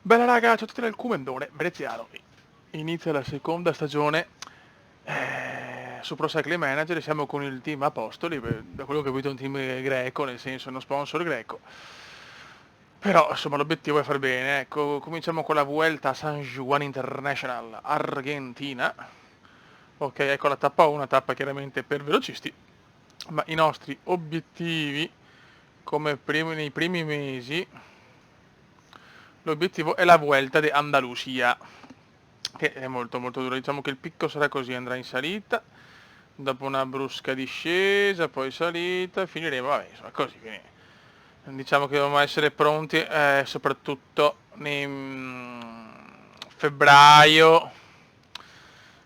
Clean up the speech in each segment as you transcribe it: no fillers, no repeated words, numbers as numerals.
Bella raga, ciao a tutti dal Cumendone, veneziano. Inizia la seconda stagione su Pro Cycling Manager e siamo con il team Apostoli, da quello che ho visto è un team greco, nel senso uno sponsor greco. Però insomma l'obiettivo è far bene, ecco, cominciamo con la Vuelta a San Juan International, Argentina. Ok, ecco la tappa 1, tappa chiaramente per velocisti, ma i nostri obiettivi, come nei primi mesi, l'obiettivo è la Vuelta de Andalusia, che è molto molto dura. Diciamo che il picco sarà così, andrà in salita, dopo una brusca discesa, poi salita, finiremo, vabbè, insomma, così. Quindi, diciamo che dobbiamo essere pronti soprattutto nei febbraio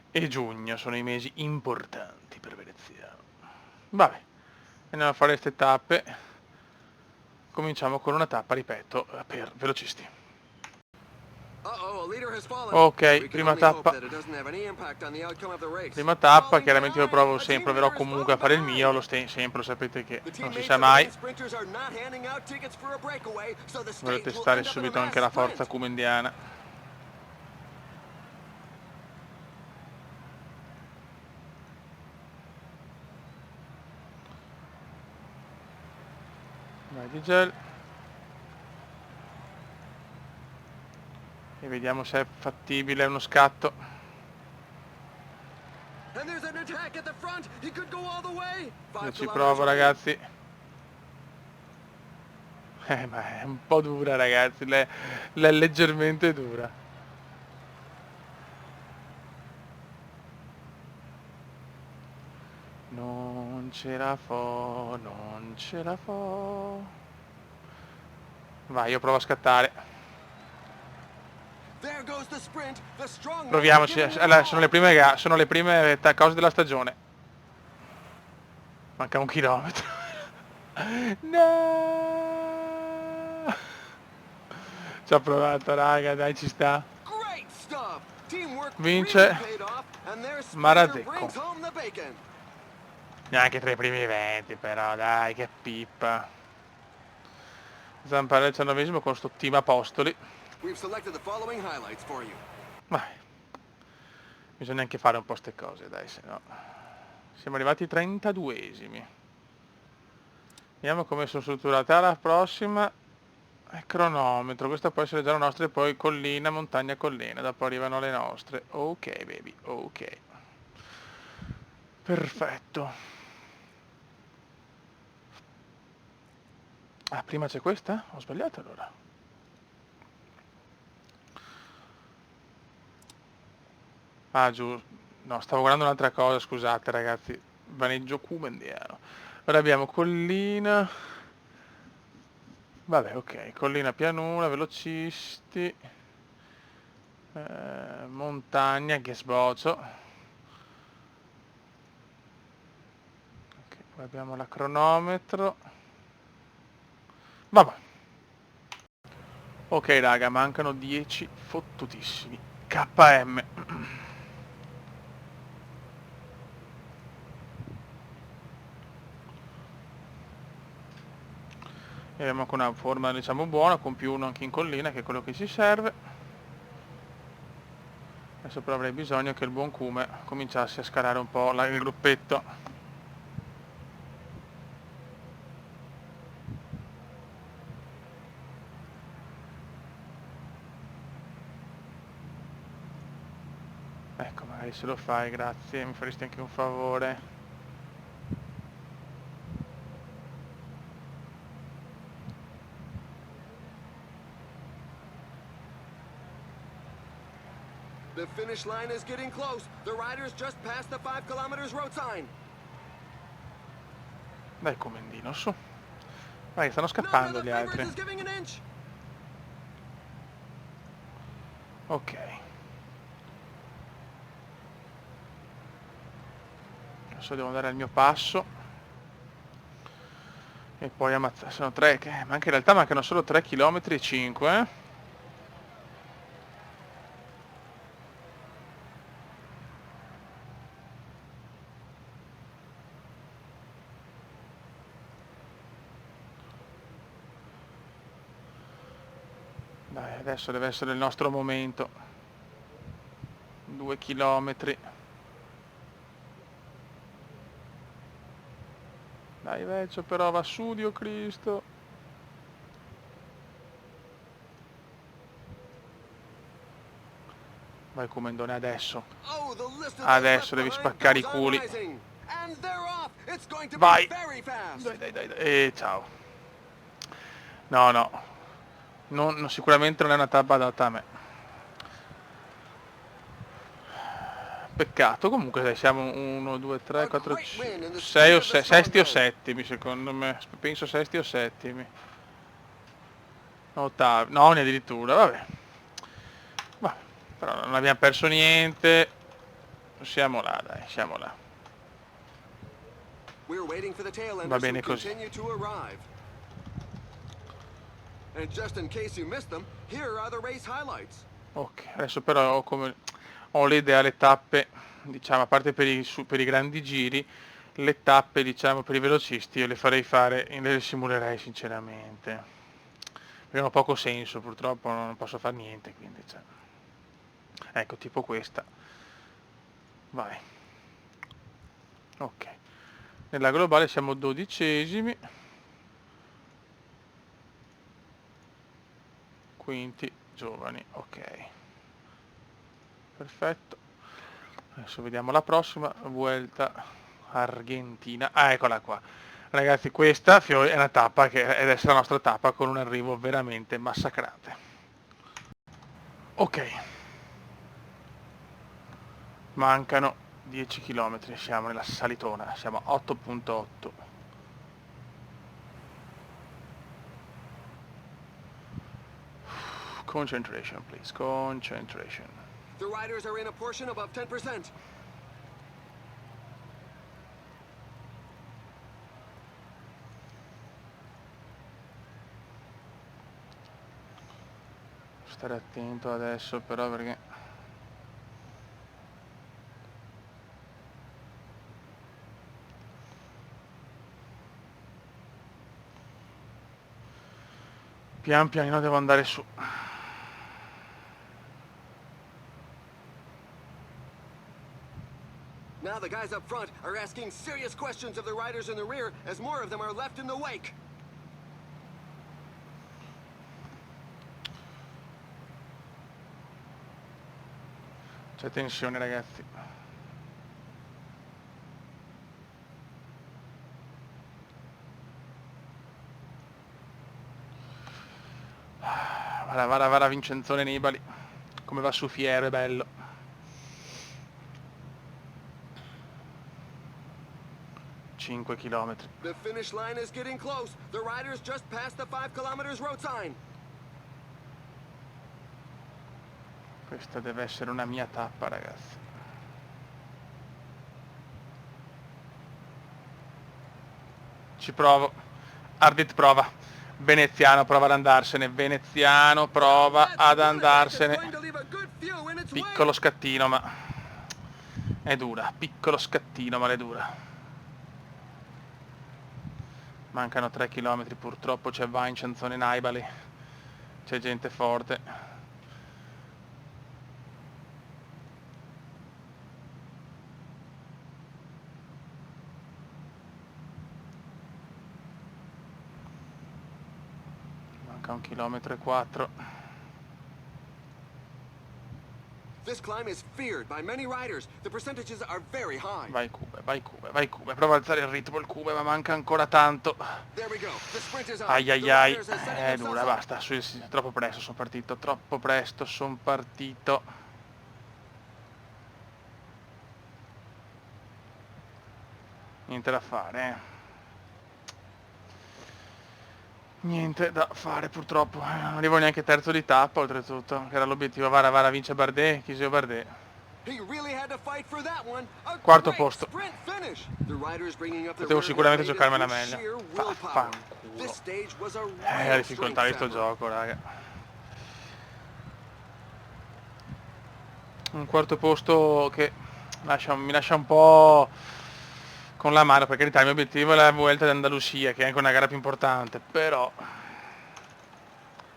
e giugno, sono i mesi importanti per Veneziano. Vabbè, andiamo a fare queste tappe. Cominciamo con una tappa, ripeto, per velocisti. Ok, prima tappa, chiaramente io proverò comunque a fare il mio, sempre, lo sapete che non si sa mai. Voglio testare subito anche la forza cumendiana. Vai di gel. E vediamo se è fattibile uno scatto. Io ci provo ragazzi. Ma è un po' dura ragazzi, l'è leggermente dura. Non ce la fo, non ce la fo. Vai, io provo a scattare. Proviamoci, allora, sono le prime cose della stagione. Manca un chilometro. No! Ci ho provato, raga, dai, ci sta. Vince Marazecco. Neanche tra i primi 20, però, dai, che pippa. Zampare al 19esimo con sto team Apostoli. Vai. Bisogna anche fare un po' ste cose, dai, se no. Siamo arrivati ai 32esimi. Vediamo come sono strutturate. Alla prossima è cronometro. Questa può essere già la nostra e poi collina, montagna, collina. Dopo arrivano le nostre. Ok, baby, ok. Perfetto. Ah, prima c'è questa? Ho sbagliato allora. Ah, giù. No, stavo guardando un'altra cosa, scusate ragazzi. Vaneggio cumendiano. Ora abbiamo collina. Vabbè, ok. Collina, pianura, velocisti. Montagna, che sbocio. Ok, poi abbiamo la cronometro. Vabbè. Ok raga, mancano 10 fottutissimi KM. E abbiamo anche una forma diciamo buona, con più uno anche in collina, che è quello che ci serve. Adesso però avrei bisogno che il buon Cume cominciasse a scalare un po' il gruppetto. Ecco, magari se lo fai, grazie, mi faresti anche un favore. The finish line is getting close. The riders just passed the 5 kilometers road sign. Dai Comendino, su. Vai, stanno scappando gli altri. Ok. Adesso devo andare al mio passo. E poi ammazzare, sono 3, ma anche in realtà mancano solo 3 km e 5, Dai, Adesso deve essere il nostro momento. 2 chilometri. Dai Vecchio, però va su, Dio Cristo. Vai Comendone adesso. Oh, the list of those Adesso left devi behind spaccare i goes culi. on rising. And they're off. It's going to be Vai. very fast. Dai. E ciao. No. Sicuramente non è una tappa adatta a me. Peccato, comunque dai, siamo 1, 2, 3, 4, 5, 6 o sesti o settimi secondo me, penso sesti o settimi. Ottavi, no, ne addirittura, vabbè. Però non abbiamo perso niente, siamo là, dai, siamo là. We're waiting for the tail Va enders bene who così. continue to arrive. And just in case you missed them, here are the race highlights. Ok, adesso però ho l'idea, le tappe, diciamo, a parte per i grandi giri, le tappe, diciamo, per i velocisti io le farei fare, le simulerei sinceramente. Perché hanno poco senso, purtroppo non posso fare niente, quindi, cioè. Ecco, tipo questa. Vai. Ok. Nella globale siamo 12esimi. Quinti, giovani, ok. Perfetto. Adesso vediamo la prossima, Vuelta Argentina. Ah, eccola qua. Ragazzi, questa è una tappa che deve essere la nostra tappa con un arrivo veramente massacrante. Ok. Mancano 10 km, siamo nella salitona, siamo a 8.8. Concentration, please, concentration. The riders are in a portion above 10%. Stare attento adesso però perché pian pianino devo andare su. Now the guys up front are asking serious questions of the riders in the rear as more of them are left in the wake. C'è tensione, ragazzi. Vada Vincenzone Nibali. Come va su fiero, è bello. Cinque chilometri. The finish line is getting close. The riders just passed the 5 kilometers road sign. Questa deve essere una mia tappa, ragazzi. Ci provo. Ardit prova. Veneziano prova ad andarsene. Veneziano prova ad andarsene. Piccolo scattino, ma è dura. Piccolo scattino, ma è dura. Mancano 3 km, purtroppo c'è Vincenzone Nibali. C'è gente forte. Manca 1,4 km. This climb is feared by many riders. The percentages are very high. Vai Cube, vai Cube, vai Cube. Prova ad alzare il ritmo il Cube, ma manca ancora tanto. There we go. The sprint is on. Ai ai The ai, riders are setting è themselves dura, up. basta, troppo presto sono partito, troppo presto sono partito. Niente da fare, Niente da fare purtroppo, non arrivo neanche terzo di tappa oltretutto, che era l'obiettivo. Vara vince Bardet, Chiseo Bardet. He really had to fight for that one. A Quarto great posto. sprint finish. The riders bringing up the Potevo rear sicuramente have giocarmela made it meglio. through sheer willpower. Vaffanculo. This stage was a La real difficoltà di strength sto sample. gioco, raga. Un quarto posto che mi lascia un po' con la mano, perché in realtà il mio obiettivo è la Vuelta d'Andalusia, che è anche una gara più importante, però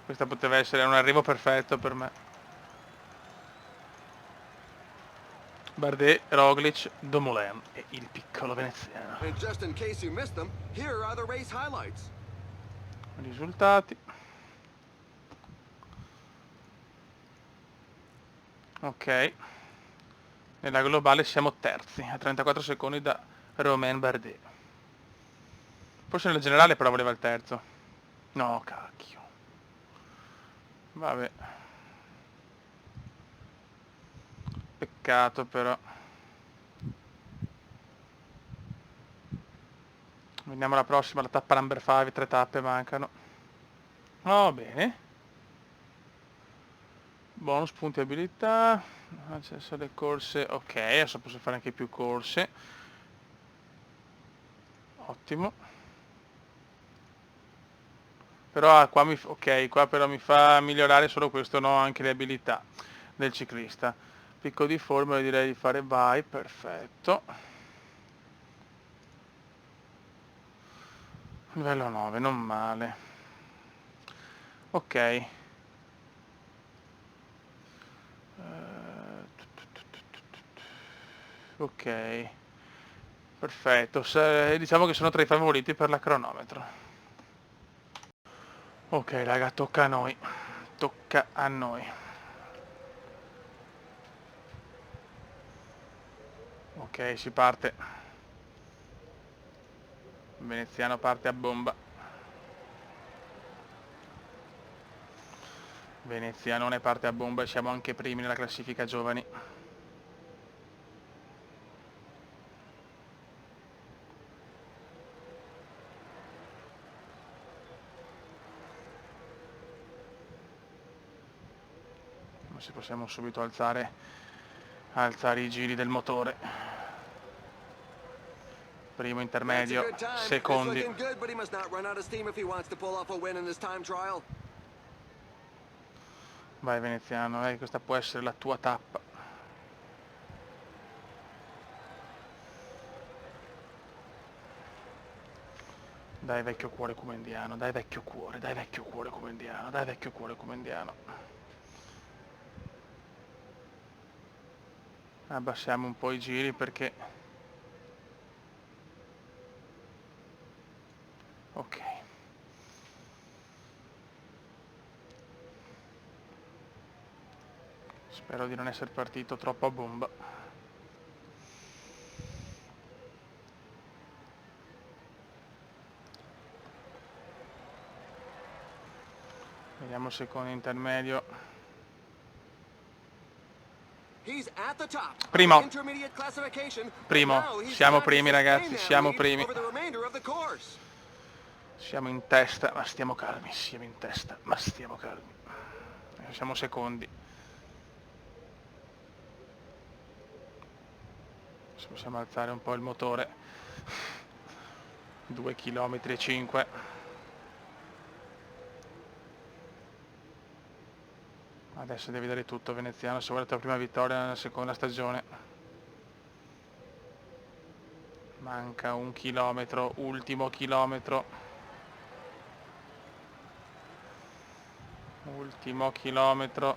Questa poteva essere un arrivo perfetto per me. Bardet, Roglic, Dumoulin e il piccolo veneziano. And just in case you missed them, here are the race highlights. Risultati. Ok. Nella globale siamo terzi, a 34 secondi da Romain Bardet. Forse nella generale però voleva il terzo. No, cacchio. Vabbè. Peccato però. Vediamo la prossima, la tappa number 5, 3 tappe mancano. Oh, bene. Bonus punti abilità. Accesso alle corse. Ok, adesso posso fare anche più corse. Ottimo. Però qua ok, qua però mi fa migliorare solo questo, no, anche le abilità del ciclista. Picco di forma, direi di fare vai, perfetto. Livello 9, non male. Ok. Ok. Perfetto, diciamo che sono tra i favoriti per la cronometro. Ok raga, tocca a noi. Tocca a noi. Ok, si parte. Il veneziano parte a bomba. Venezianone parte a bomba e siamo anche primi nella classifica giovani. Se possiamo subito alzare i giri del motore. Primo That's a intermedio, good time. It's secondi. looking good, but he must not run out of steam if he wants to pull off a win in this time trial. Vai veneziano, questa può essere la tua tappa. Dai vecchio cuore comendiano, dai vecchio cuore, dai vecchio cuore comendiano, dai vecchio cuore comendiano. Abbassiamo un po' i giri perché... Ok. Spero di non essere partito troppo a bomba. Vediamo il secondo intermedio. He's at the top of Primo. the intermediate classification, but Primo. now he's Siamo trying to primi sustain ragazzi, that siamo lead primi. over the remainder of the course. Siamo in testa, ma stiamo calmi, siamo in testa, ma stiamo calmi. Siamo secondi. Se possiamo alzare un po' il motore. 2 km e 5. Adesso devi dare tutto veneziano se vuole la tua prima vittoria nella seconda stagione. Manca un chilometro, ultimo chilometro. Ultimo chilometro.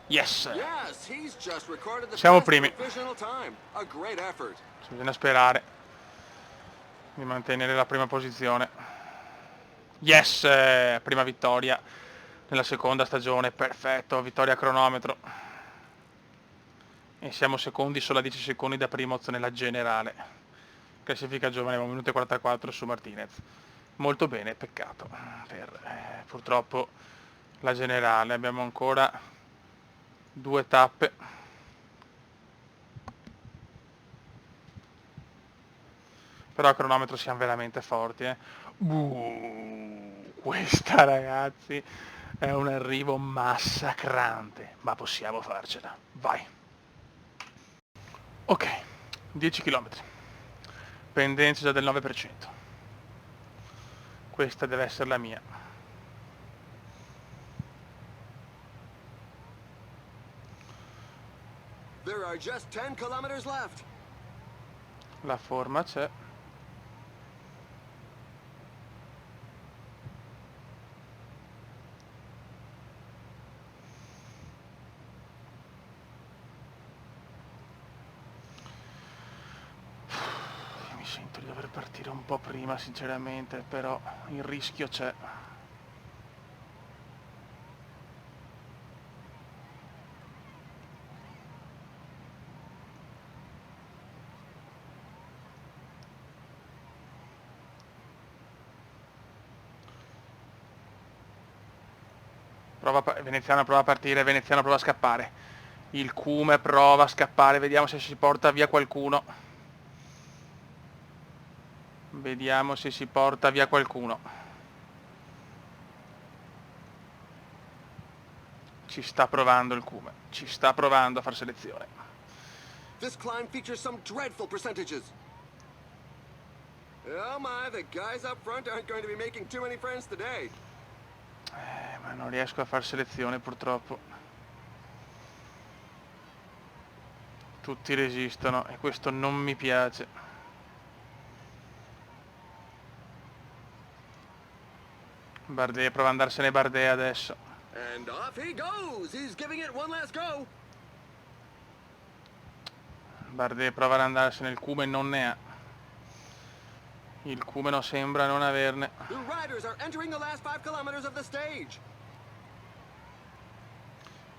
Yes! Yes, he's just recorded the Siamo fast primi. provisional time. A great effort. Bisogna sperare di mantenere la prima posizione. Yes! Prima vittoria nella seconda stagione, perfetto, vittoria a cronometro. E siamo secondi solo a 10 secondi da Primoz nella generale. Classifica giovane, 1 minuto e 44 su Martinez. Molto bene, peccato. Purtroppo la generale, abbiamo ancora 2 tappe. Però a cronometro siamo veramente forti, questa ragazzi è un arrivo massacrante, ma possiamo farcela. Vai. Ok, 10 km. Pendenza già del 9%. Questa deve essere la mia. There are just 10 kilometers left. La forma c'è. Sento di dover partire un po' prima sinceramente, però il rischio c'è. Veneziano prova a partire, Veneziano prova a scappare. Il Cume prova a scappare, vediamo se si porta via qualcuno. Vediamo se si porta via qualcuno. Ci sta provando il Cume, ci sta provando a far selezione. This climb features some dreadful percentages. Oh my, the guys up front aren't going to be making too many friends today. Ma non riesco a far selezione purtroppo. Tutti resistono e questo non mi piace. Bardet prova ad andarsene Bardet adesso. And off he goes. He's giving it one last go. Bardet prova ad andarsene, il Cume non ne ha. Il Cumeno sembra non averne. The riders are entering the last 5 kilometers of the stage.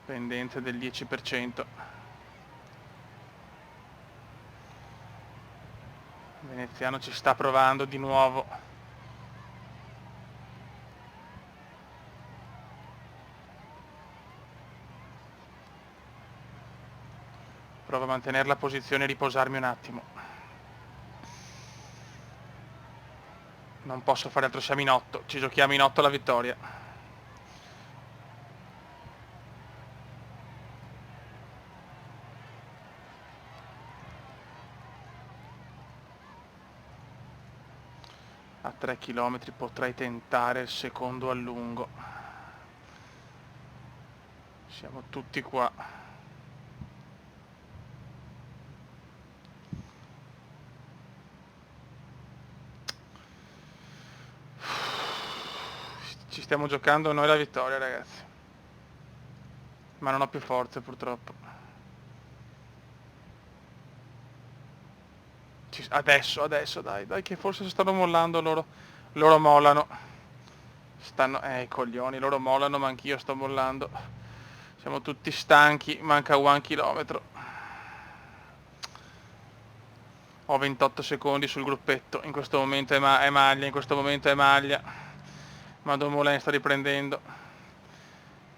Pendenza del 10%. Veneziano ci sta provando di nuovo. Provo a mantenere la posizione e riposarmi un attimo. Non posso fare altro, siamo in 8, ci giochiamo in 8 la vittoria. A 3 km potrei tentare il secondo allungo. Siamo tutti qua. Ci stiamo giocando noi la vittoria, ragazzi. Ma non ho più forze purtroppo. Adesso, dai, che forse stanno mollando loro. Loro mollano. I coglioni, loro mollano, ma anch'io sto mollando. Siamo tutti stanchi, manca 1 chilometro. Ho 28 secondi sul gruppetto, in questo momento è maglia, in questo momento è maglia. Ma Dumoulin sta riprendendo.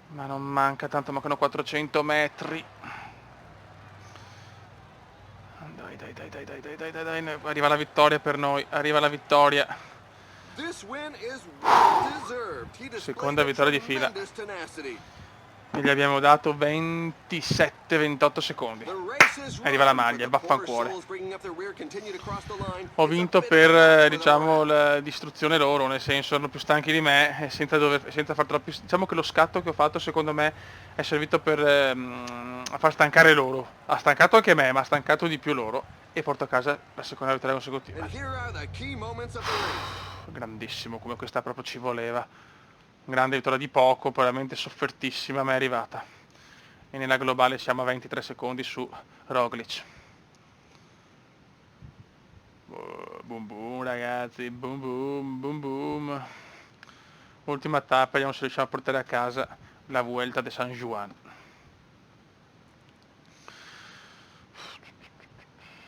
Ma non manca tanto, mancano 400 metri. Dai, arriva la vittoria per noi, arriva la vittoria. Seconda vittoria di fila. E gli abbiamo dato 27-28 secondi. Arriva la maglia, vaffancuore. Ho vinto per, diciamo, la distruzione loro, nel senso erano più stanchi di me, senza far troppi. Diciamo che lo scatto che ho fatto secondo me è servito per far stancare loro. Ha stancato anche me, ma ha stancato di più loro. E porto a casa la seconda vittoria consecutiva. Grandissimo, come questa proprio ci voleva. Grande vittoria di poco, veramente soffertissima, ma è arrivata. E nella globale siamo a 23 secondi su Roglic. Boom boom ragazzi, boom boom, boom boom. Ultima tappa, vediamo se riusciamo a portare a casa la Vuelta de San Juan.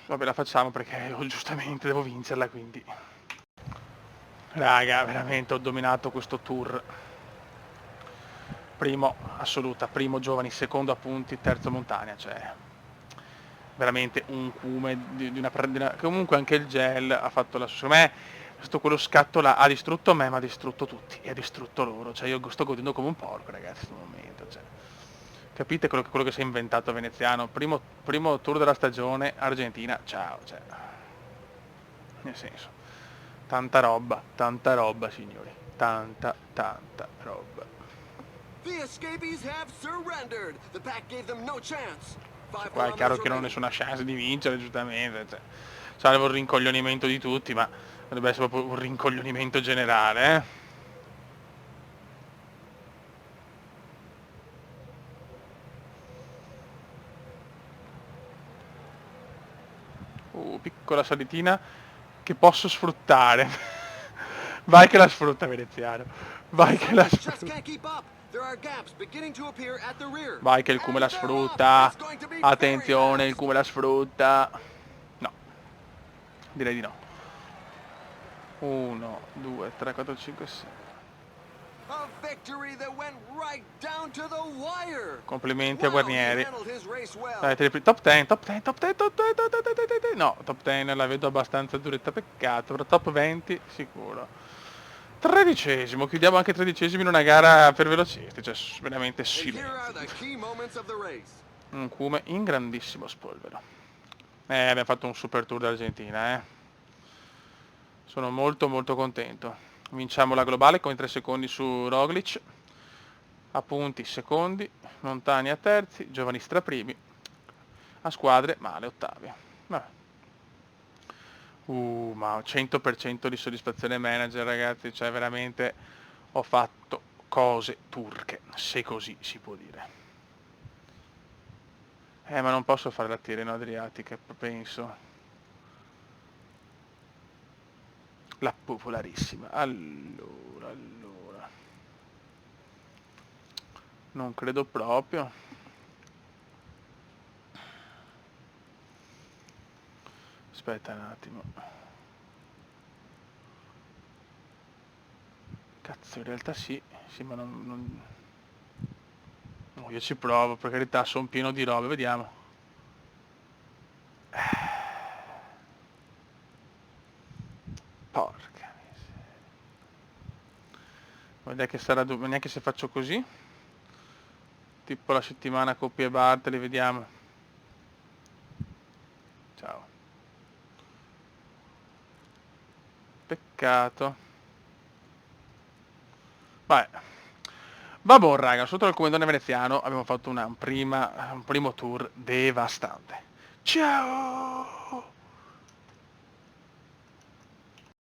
Vabbè, la facciamo perché giustamente devo vincerla, quindi. Raga, veramente ho dominato questo tour. Primo assoluta, primo giovani, secondo a punti, terzo montagna, cioè veramente un Cume di una. Comunque anche il gel ha fatto la sua. Secondo me questo quello scatto là ha distrutto me, ma ha distrutto tutti e ha distrutto loro, cioè io sto godendo come un porco, ragazzi, in questo momento, cioè. Capite quello che si è inventato Veneziano? Primo tour della stagione, Argentina, ciao, cioè. Nel senso, tanta roba, signori, tanta roba. The escapees have surrendered. The pack gave them no chance. Qua è chiaro che non ho nessuna chance di vincere, giustamente, cioè. Salvo il rincoglionimento di tutti, ma dovrebbe essere proprio un rincoglionimento generale, eh? Piccola salitina, che posso sfruttare. Vai che la sfrutta Veneziano. Vai che la Just sfrutta. can't keep up. There are gaps beginning to appear at the rear. Vai che il Cume la And they're off. sfrutta. It's going to be Attenzione, very il fast. Cume la sfrutta. No. Direi di no. 1, 2, 3, 4, 5, 6. A victory that went right down to the wire. Complimenti a Wow, he Guarnieri. handled his race well. Dai, top 10, top 10, top 10, top 10, top 10, top 10, top 10. No, top 10 la vedo abbastanza duretta, peccato, però top 20 sicuro. 13esimo, chiudiamo anche 13esimo in una gara per velocisti, cioè veramente And here are silenzio. the key moments of the race. Un Cume in grandissimo spolvero. Abbiamo fatto un super tour d'Argentina, Sono molto molto contento. Vinciamo la globale con i 3 secondi su Roglic. A punti secondi, Montani a terzi, Giovanistra primi. A squadre male ottavi. Vabbè. Ma 100% di soddisfazione manager, ragazzi, cioè veramente ho fatto cose turche, se così si può dire. Ma non posso fare la Tirreno Adriatica, penso. La popolarissima. Allora. Non credo proprio. Aspetta un attimo. Cazzo, in realtà sì, ma non... No, io ci provo, per carità, sono pieno di robe, vediamo. Porca miseria. Guarda che sarà neanche se faccio così. Tipo la settimana coppie Bartoli, vediamo. Ciao. Peccato. Vabbè. Vabbè raga, sotto il comandone veneziano abbiamo fatto un primo tour devastante. Ciao!